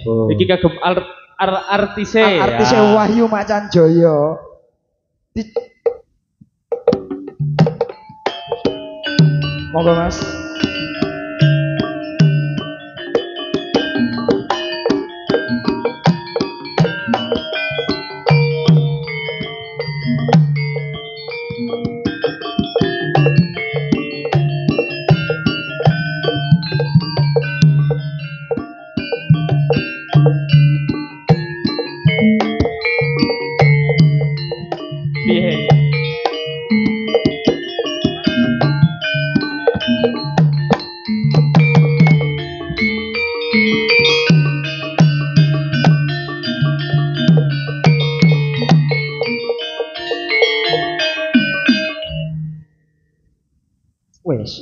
Oh. Iki kagem artise Artise ya. Wahyu Macan Joyo. Monggo Mas. Piye? Wes.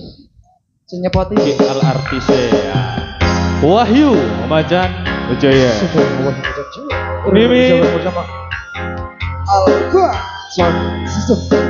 Sing nyepoti Iki artise ya. Wahyu Macan Wijaya. Mimi bersama Alga Sound System.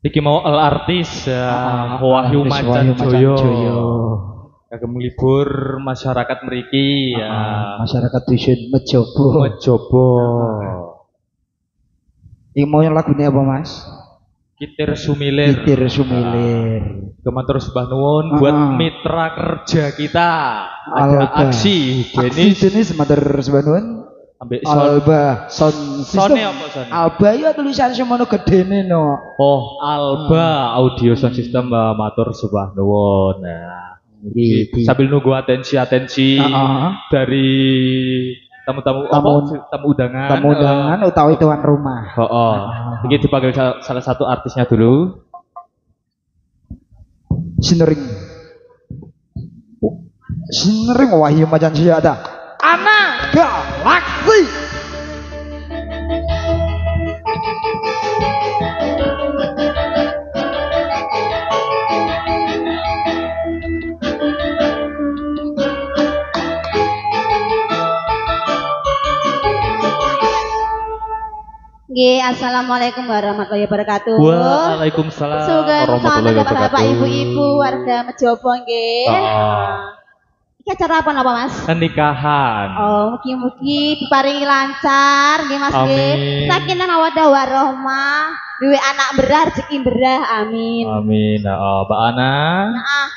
Iki mau artis Wahyu Macan Joyo. Kagem libur masyarakat mriki ya. Masyarakat dusun Mejobo. Mejobo. Iki mau lagune apa, Mas? Kitir Sumilir. Kitir Sumilir. Kematur sembah nuwun buat mitra kerja kita. Ada aksi jenis matur sembah nuwun. Ambek Alba Sound System. Sone apa sone? Alba ya tulisan semono gedene no. Oh, Alba Audio Sound System matur sembah nuwun. Nah, iki sambil nunggu atensi dari tamu undangan. Tamu undangan utawi tuan rumah. Heeh. Iki dipanggil salah satu artisnya dulu. Sinering Wahyu Macan Joyo ada. Anak Galaksi. Assalamualaikum warahmatullahi wabarakatuh. Waalaikumsalam warahmatullahi wabarakatuh. Bapak ibu-ibu warga Mejobo nggih. Iki acara apa napa Mas? Nikahan. Oh, mugi-mugi diparingi lancar nggih Mas nggih. Sakinah mawaddah warahmah, duwe anak berah rezeki berah. Amin. Amin. Nah, Mbak Ana. Nah,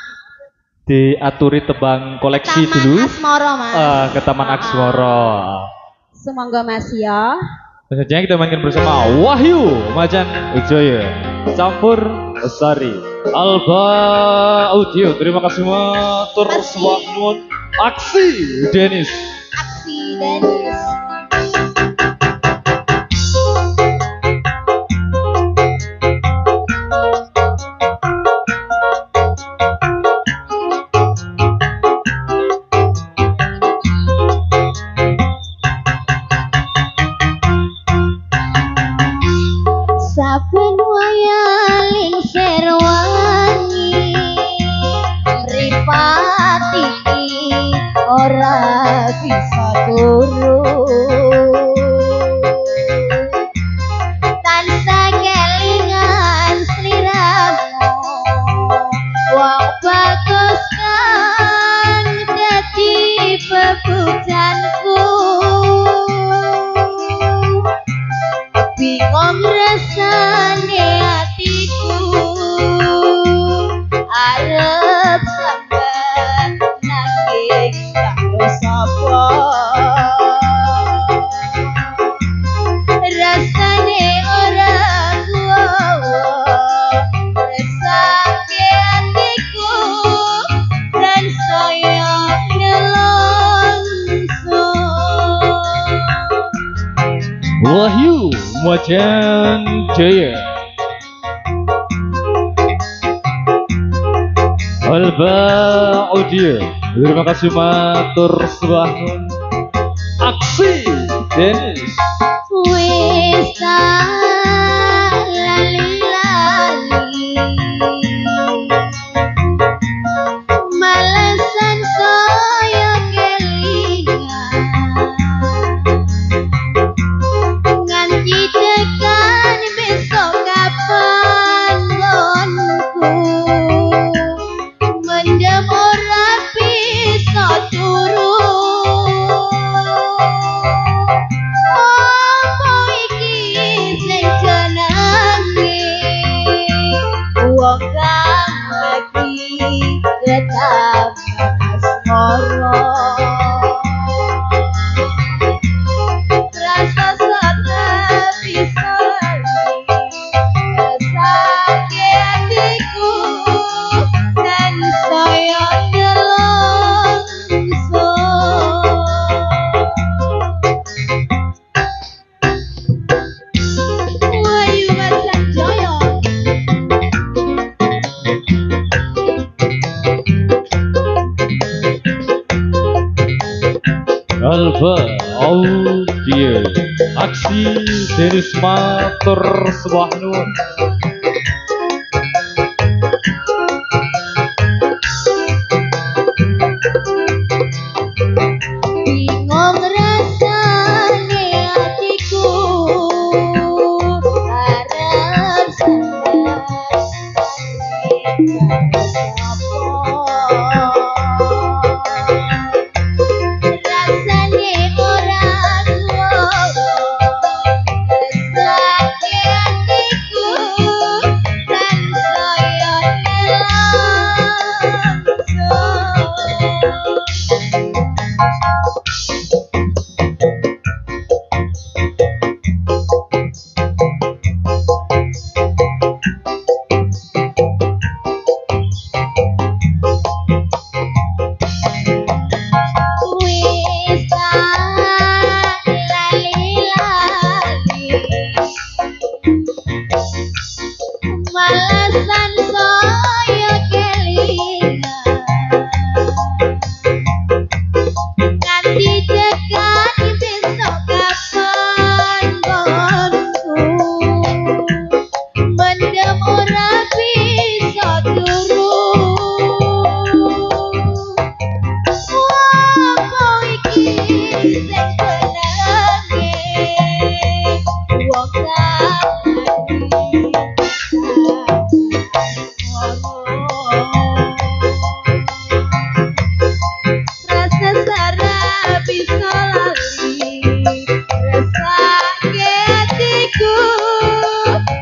diaturi tebang koleksi Taman dulu. Asmoro Mas. Ke Taman Asmoro. Semoga Mas ya. Selanjutnya kita mainkan bersama Wahyu Macan Joyo campur Sari Alba Audio. Terima kasih semua. Terus waktu aksi Dennis. Aksi Dennis. Saben wayaling serwangi mripati ora bisa turu tansah kelingan sliramu wong bagus kang dadi bebujanku bingung rasane hatiku arep sampean nanging karo sapa rasane ora kuwo resake hatiku dan saya nelongso. Wahyu Macan Joyo Alba Audio. Terima kasih matur suwun. Aksi Dennis. Wis lali-lali malesan saya kelingan nganti tekan besok kapan ngonku mendem ora bisa turu. Apa iki sing Alba Audio Aksi Denis Matur Sebuah Nun. Bingung rasane hatiku arep sadar rasane ora loro resake hatiku kan saya wis tak lali-lali malesan saya kelingan nganti tekan besok kapan bonku mendem ora bisa turu apa iki sing senenge wong rasa sara bisa lali resake hatiku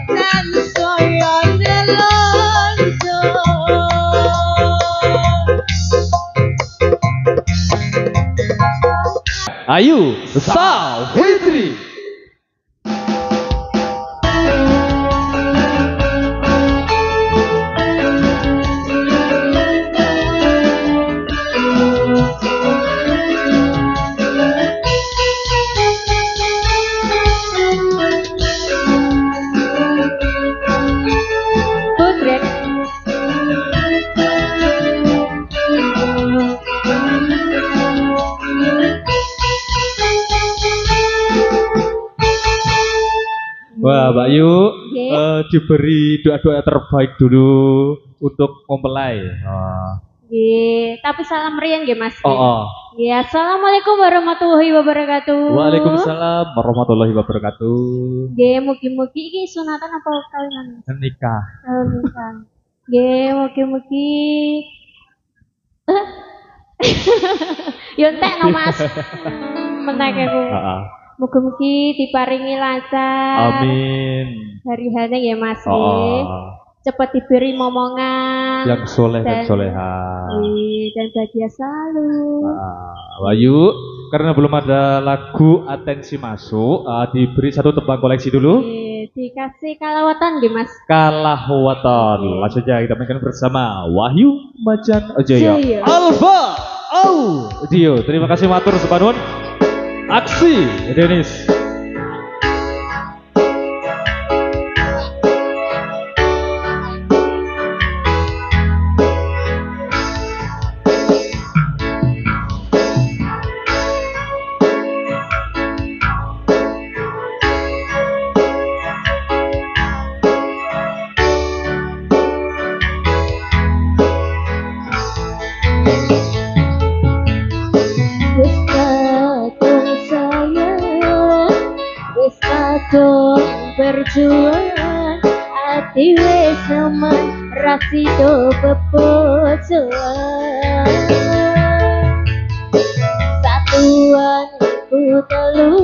kan saya nelonso. Ayu Safitri. Putret Wah, Mbak Yu Nggih. diberi doa-doa terbaik dulu untuk mempelai. Nggih, tapi salam riyen nggih Mas. Oh. Ya, assalamualaikum warahmatullahi wabarakatuh. Waalaikumsalam warahmatullahi wabarakatuh. Nggih, mugi-mugi iki sunatan apa kawinan? Nikah. Kawinan. Nggih, mugi-mugi yo entek no Mas. Mentek aku. Heeh. Mugi-mugi diparingi lancar. Amin. Hari-hari ya Mas. Oh. Cepat diberi momongan. Yang soleh dan Dan- soleha. Dan bahagia selalu. Wahyu, karena belum ada lagu atensi masuk, diberi satu tebang koleksi dulu. Dikasih kalawatan nggih Mas. Kalahwatan. Langsung aja kita mainkan bersama Wahyu Macan Jaya. Jaya. Alfa Audio. Terima kasih matur sepanun. Aksi Denis. Wis kadung sayang, wis kadung berjuang, hati wis nemen rasido bepojoan. Satuan ku telu,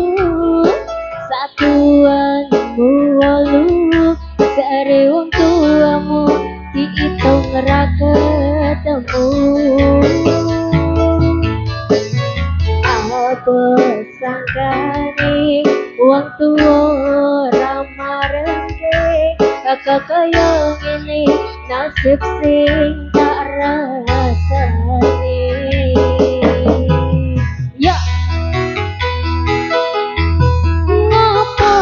satuan ku wolu, sare wong tuamu diitung ra ketemu. Apa sangkane wong tuwa ramarengke kakak kaya ngene nasib sing tak rasane. Ya ngopo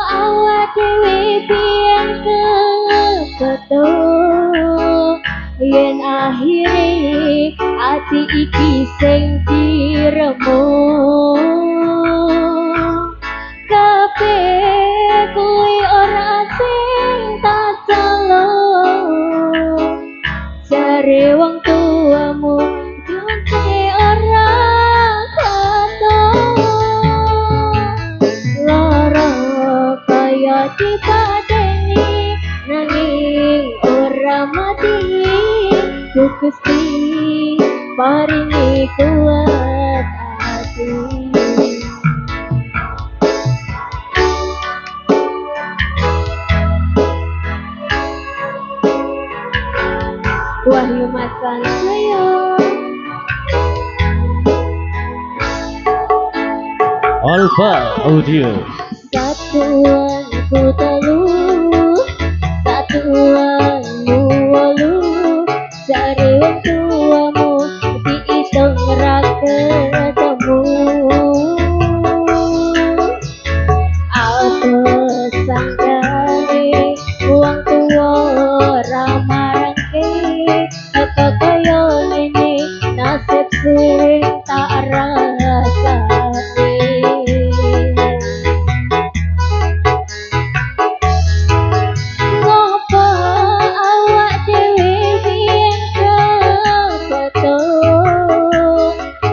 awak dhewe biyen kebeto yen akhire ati iki sing diremuk kabeh kuwi ora sing tak celuk jare wong tuamu duwe ora katon lara kaya dipateni nanging ora mati ku Gusti paringi kuat ati Wahyu Macan Jaya Alfa Audio. Satuanku telu satuanmu wolu jare wong tuamu diitung ra ketemu aku sanggane wong tua ora marangke apa kaya ngene nasib sing tak rasane ngopo awak dhewe biyen kebeto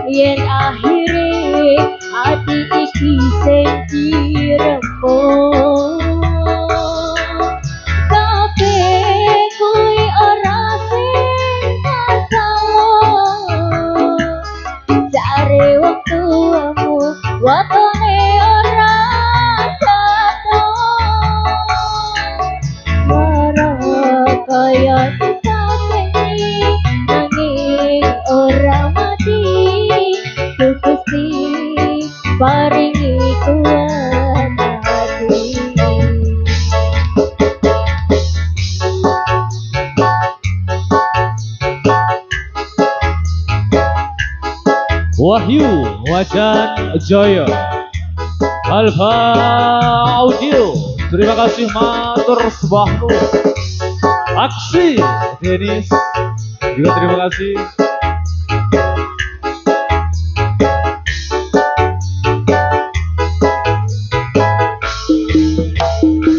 yen akhire ati iki sing diremuk kabeh kuwi ora sing salah jare wong tuamu watone ora katon lara kaya dipateni nanging ora mati ku Gusti paringi kuat hati Wahyu Macan Jaya. Alfa Audio. Terima kasih matur sembah nuwun. Aksi Denis juga terima kasih.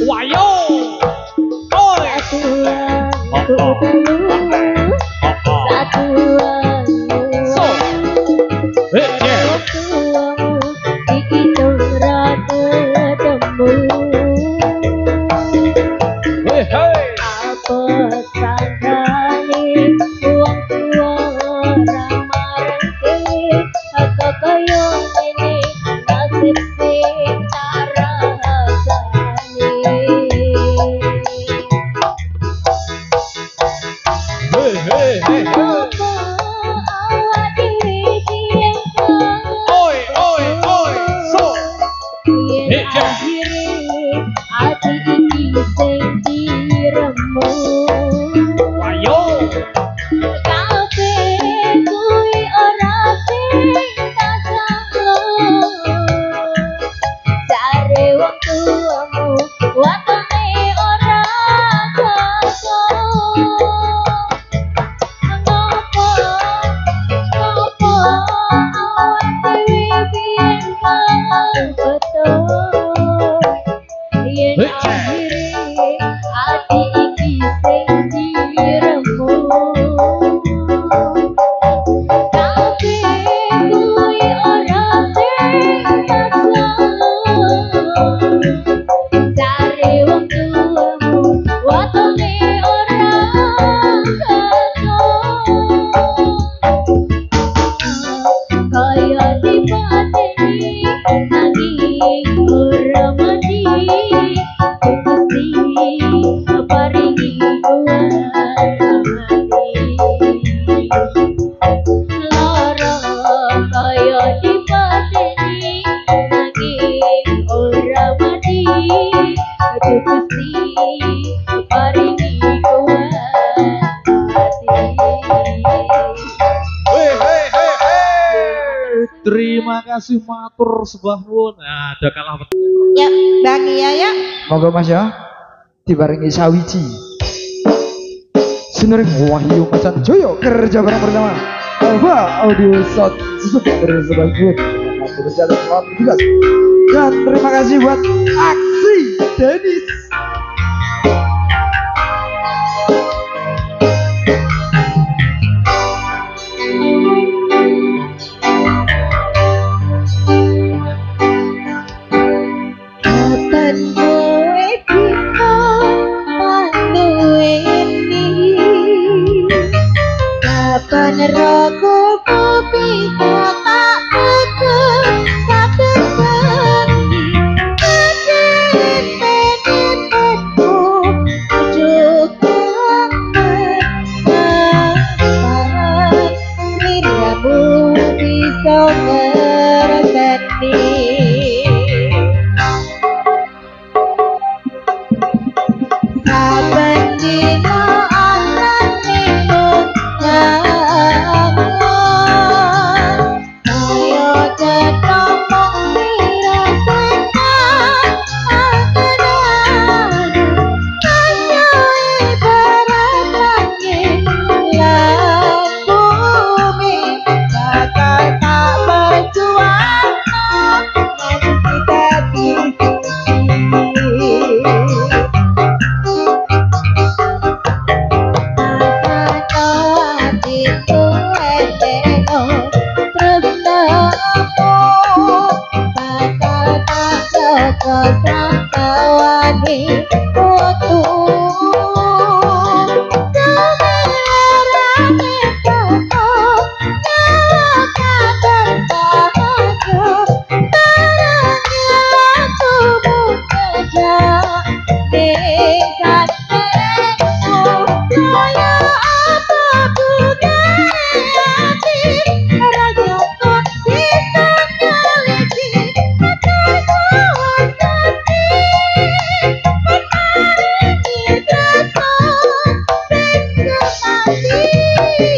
Wayo. Oi. satuanku telu satuanmu So. Yeah. wong tuamu diitung ra ketemu Hey, hey. apa sanggane wong tua ora marengke apa kaya ngene nasib sing tak rasane Hey, hey, hey. ngopo awak dhewe biyen Oi, oi, oi. So. yen Hey, yeah. akhire ati iki sing diremuk Wayo. kabeh kuwi ora sing tak salah jare wong tuamu watone ora katon ngopo awak dhewe biyen betul yen Hey. akhire ati iki sing diremuk kabeh kuwi ora sing tak salah jare wong tuamu watone ora katon kaya dipateni nanging ora mati Gusti paringi kuat hati lara kaya dipateni nanging ora mati Gusti paringi kuat hati Hey, hey, hey, hey. Terima kasih matur sembah nuwun. Nah, ada kalah ya Bang Iya ya Monggo Mas ya. Dibarengi sawiji. Sinering Wahyu Macan Jaya kerja bareng bersama Alfa Audio Sound System berselanjut berjalan selamat bertugas. Dan terima kasih buat Aksi Denis.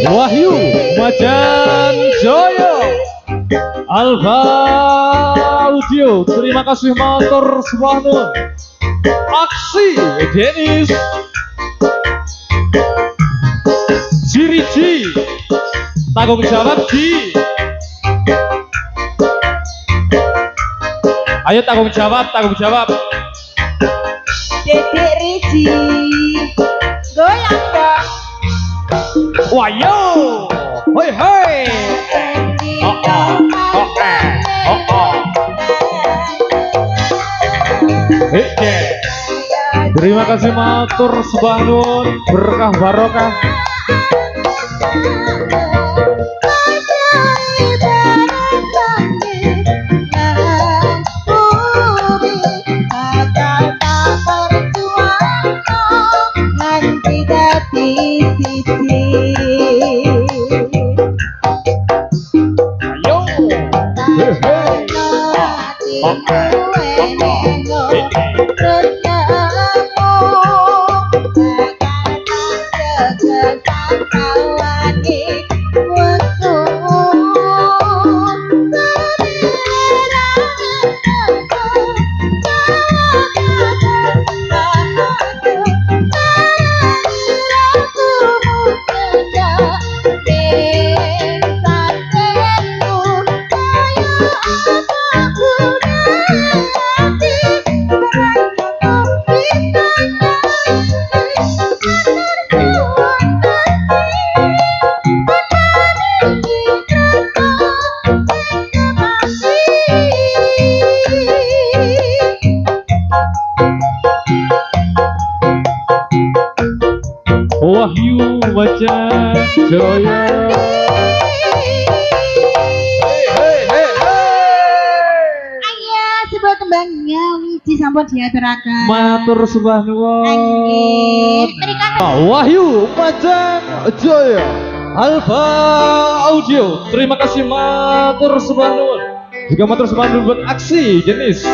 Wahyu Majan Joyo Alfa Audio, terima kasih motor Swanun. Aksi Denis Jiriji, tanggung jawab Ji. Ayo tanggung jawab. Dedek Riji, goyang dong. Wayo, hoi hoi. Terima kasih matur Swanun, berkah barokah. Wahyu Majan Joyo. Ayo sebuah tembangnya wiji sampun diaturaken. Matur sembah nuwun. Nggih, mriki Wahyu Majan Joyo Alfa Audio, terima kasih matur sembah nuwun. Juga matur sembah nuwun buat Aksi Denis.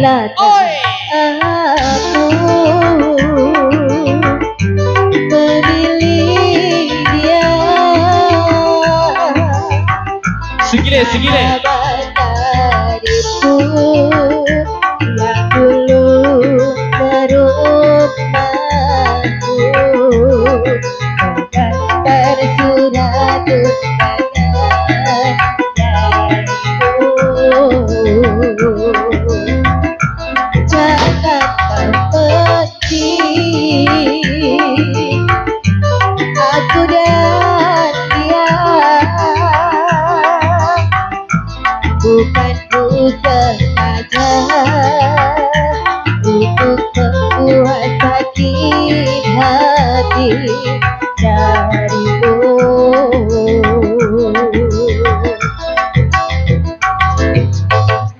Aku Sikile, sikile. Dariku yang dulu terutamaku tersurat undangan dariku. Jangan benci aku dan dia, bukan ku sengaja untuk membuat sakit hati darimu.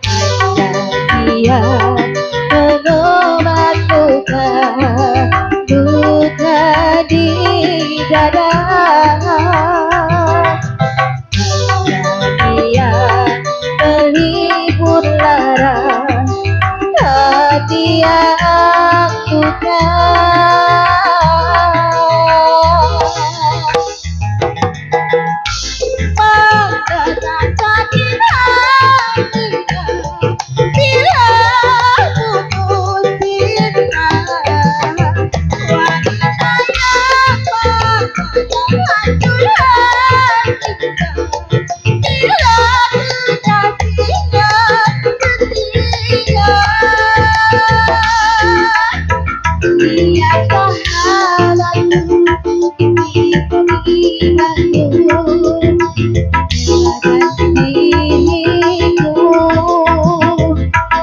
Hanya dia pengobat luka di dada. Hanya dia pelipur lara hati yang luka. Mengapa sakit hatinya bila putus cinta, wanita yang hancur hatinya bila kekasihnya setia. Dia sahabatku di pernikahanku,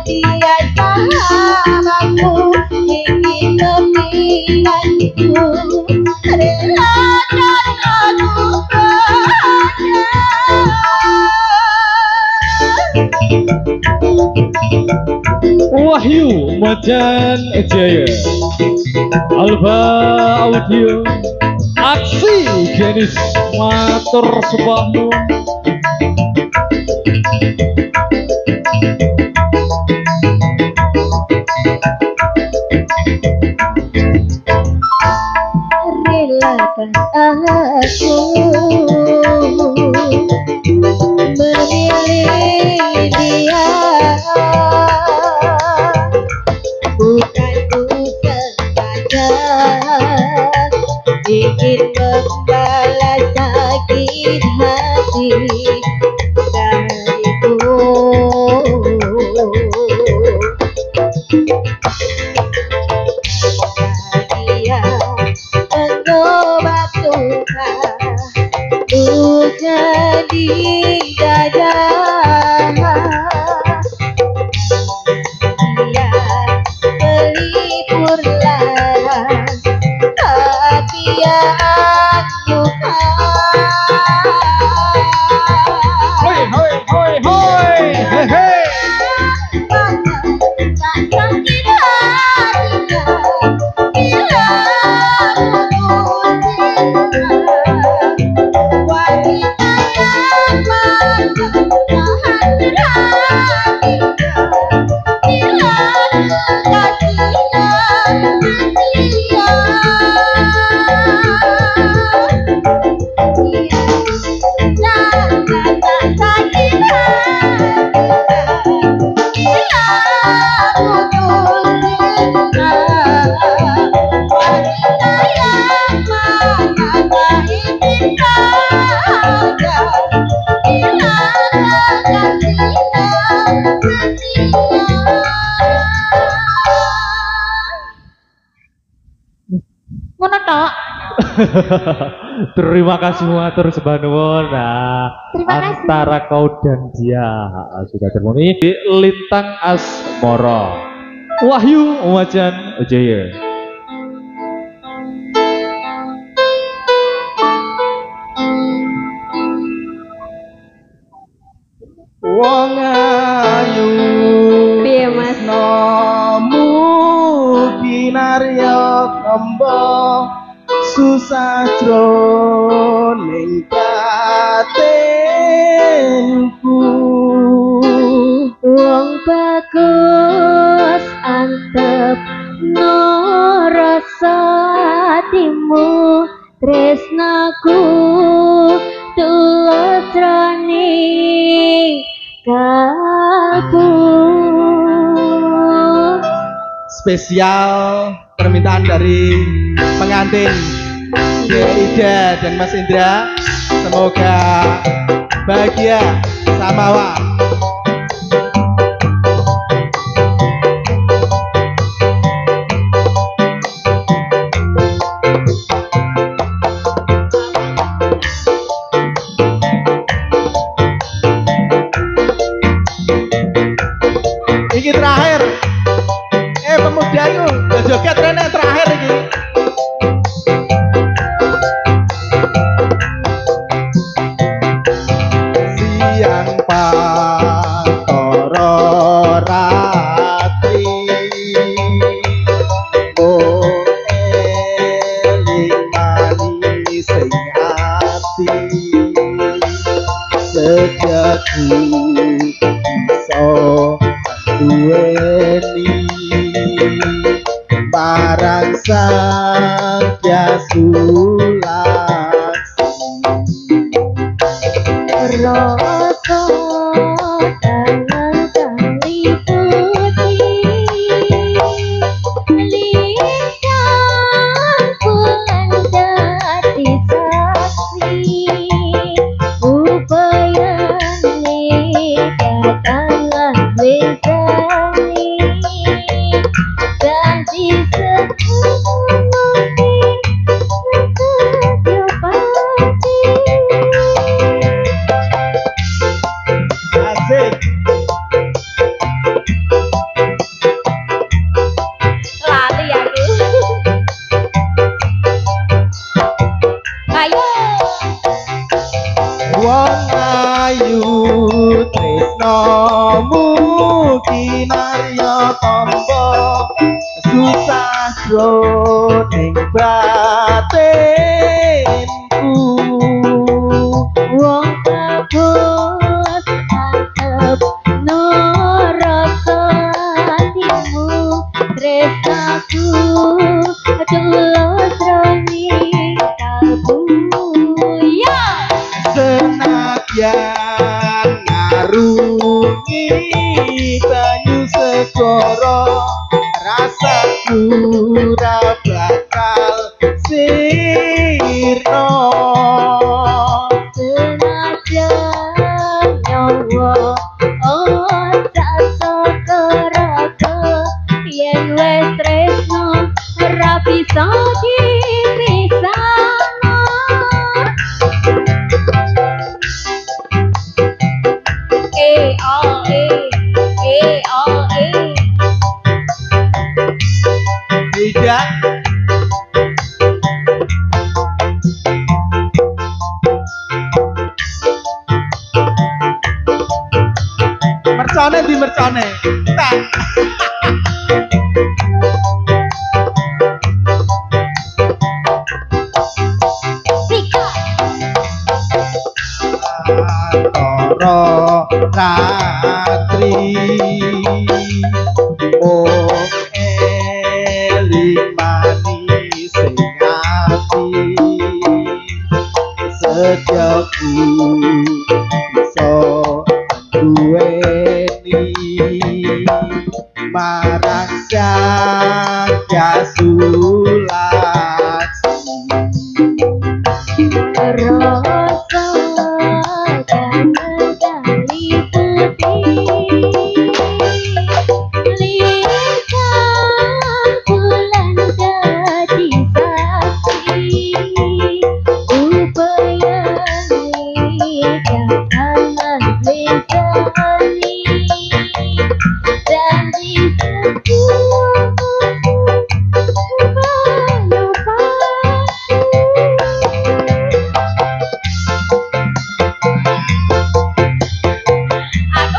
dia sahabatku ingin memilihanku, relakan aku bahagia. Wahyu Macan Jaya, Alba Audio, Aksi Genis, matur sebahmu. Relakan aku memilih dia, bukan ku sengaja ingin membalas sakit hati dariku. Dia pengobat luka di dada. Dia pelipur lara hati yang luka. Hoi, hoi, hoi, hoi, hehe. Sakit hatinya bila putus cinta, wanita yang hancur hatinya bila kekasihnya setia. Jangan sakit hatinya bila putus cinta, wanita yang mana ingin bahagia bila kekasihnya setia. Ngono tok. Terima kasih matur sebah nuwun. Nah, Terima kasih. antara kau dan dia sudah terpenuhi di Lintang Asmara. Wahyu Macan Jaya. Wong ayu Piye, Mas? nomu kinarya kembo susah jroning batinku. Wong bagus antep no rasa hatimu, tresnaku tulus rani kalbu. Spesial permintaan dari pengantin Ida dan Mas Indra. Semoga bahagia samawa. Ini terakhir. Pemuda itu joget Rene terakhir ini. Siang pantoro ratri eling manis sing ati sejatiku iso duweni barang Satya Sulaksi Rasa tangan kali putih lintang bulan dadi saksi upayane datang wesani janji asik. lali aku. Ayo Wong ayu tresnomu kinarya tampa susah jroning batinku wong kabut antep no rasa hatimu tresnaku tulus roning kalbu ya senadyan ngarungi banyu segara rasaku ora bakal sirna senajan nyawa otak sakaraku yen wis tresno ora bisa dipisahno. tidak mercone di mercone tak Toro ratri eling manis sing ati sejauhku iso duweni marang Satya Sulaksi Rasa tangan kali putih lintang bulan dadi saksi upayane jangan lesani janji aku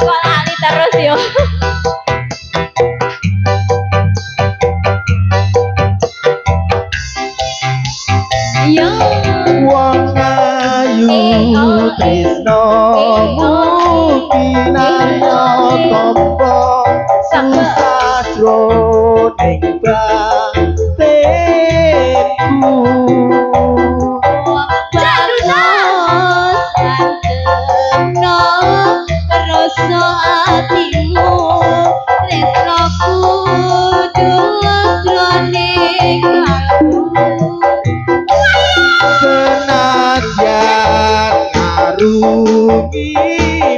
kok lali terus yo. Yo wong ayu tresnomu kinarya tampa susah jroning batinku Terus ngarungi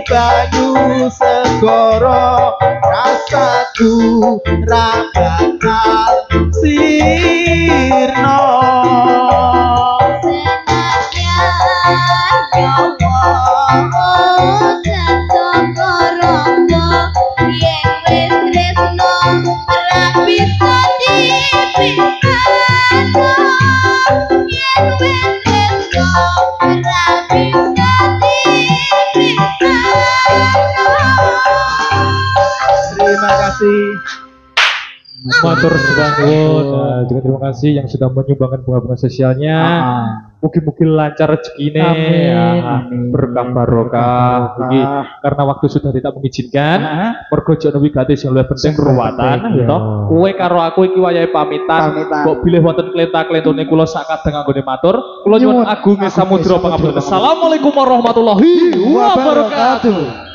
banyu segoro rasaku rabakal sirno senadyan nyawa jatuh korono yen wis tresno ora bisa dipikano yen wis tresno ora bisa dipikano. Terima kasih. Matur suwun. Nah, juga terima kasih yang sudah menyumbangkan bunga-bunga sosialnya. Mungkin lancar rezekine, Amin. berkah barokah. Iki karena waktu sudah tidak mengizinkan, mergo jono wigati sing luwih penting ruwatan, gitu. Kowe karo aku iki wayahe pamitan. Kok bilih wonten klenta-klentune kula sak kadang anggone matur. Kula nyuwun agunge samudra pangapunten. Assalamualaikum warahmatullahi wabarakatuh.